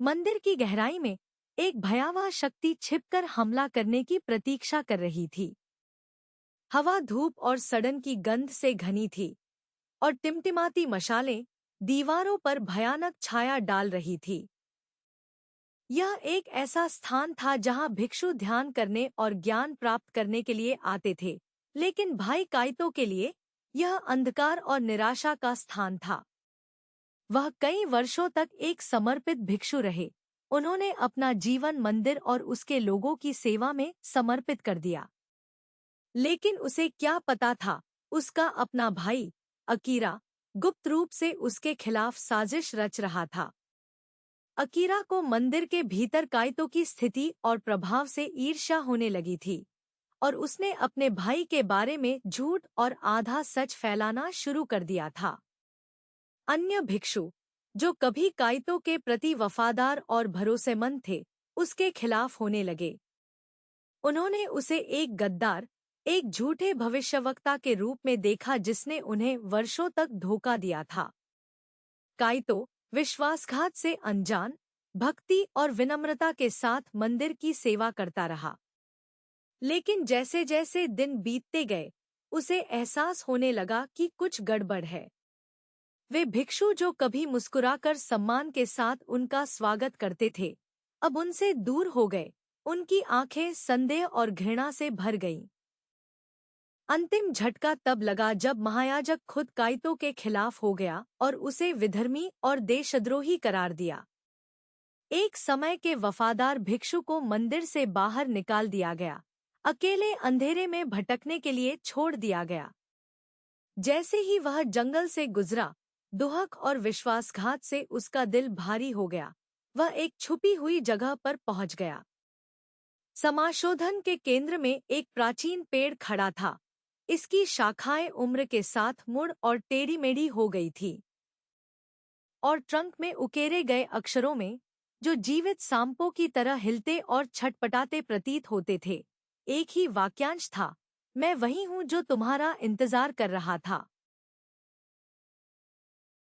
मंदिर की गहराई में एक भयावह शक्ति छिपकर हमला करने की प्रतीक्षा कर रही थी। हवा धूप और सड़न की गंध से घनी थी और टिमटिमाती मशालें दीवारों पर भयानक छाया डाल रही थी। यह एक ऐसा स्थान था जहां भिक्षु ध्यान करने और ज्ञान प्राप्त करने के लिए आते थे, लेकिन भाई काइतो के लिए यह अंधकार और निराशा का स्थान था। वह कई वर्षों तक एक समर्पित भिक्षु रहे। उन्होंने अपना जीवन मंदिर और उसके लोगों की सेवा में समर्पित कर दिया। लेकिन उसे क्या पता था, उसका अपना भाई अकीरा गुप्त रूप से उसके खिलाफ साजिश रच रहा था। अकीरा को मंदिर के भीतर काइतो की स्थिति और प्रभाव से ईर्ष्या होने लगी थी और उसने अपने भाई के बारे में झूठ और आधा सच फैलाना शुरू कर दिया था। अन्य भिक्षु, जो कभी काइतो के प्रति वफादार और भरोसेमंद थे, उसके खिलाफ होने लगे। उन्होंने उसे एक गद्दार, एक झूठे भविष्यवक्ता के रूप में देखा जिसने उन्हें वर्षों तक धोखा दिया था। काइतो विश्वासघात से अनजान, भक्ति और विनम्रता के साथ मंदिर की सेवा करता रहा। लेकिन जैसे जैसे दिन बीतते गए, उसे एहसास होने लगा कि कुछ गड़बड़ है। वे भिक्षु जो कभी मुस्कुराकर सम्मान के साथ उनका स्वागत करते थे, अब उनसे दूर हो गए। उनकी आंखें संदेह और घृणा से भर गईं। अंतिम झटका तब लगा जब महायाजक खुद काइतो के खिलाफ हो गया और उसे विधर्मी और देशद्रोही करार दिया। एक समय के वफादार भिक्षु को मंदिर से बाहर निकाल दिया गया, अकेले अंधेरे में भटकने के लिए छोड़ दिया गया। जैसे ही वह जंगल से गुजरा, दुहक और विश्वासघात से उसका दिल भारी हो गया। वह एक छुपी हुई जगह पर पहुंच गया। समाशोधन के केंद्र में एक प्राचीन पेड़ खड़ा था। इसकी शाखाएं उम्र के साथ मुड़ और टेढ़ी मेढ़ी हो गई थी और ट्रंक में उकेरे गए अक्षरों में, जो जीवित सांपों की तरह हिलते और छटपटाते प्रतीत होते थे, एक ही वाक्यांश था, मैं वही हूँ जो तुम्हारा इंतजार कर रहा था।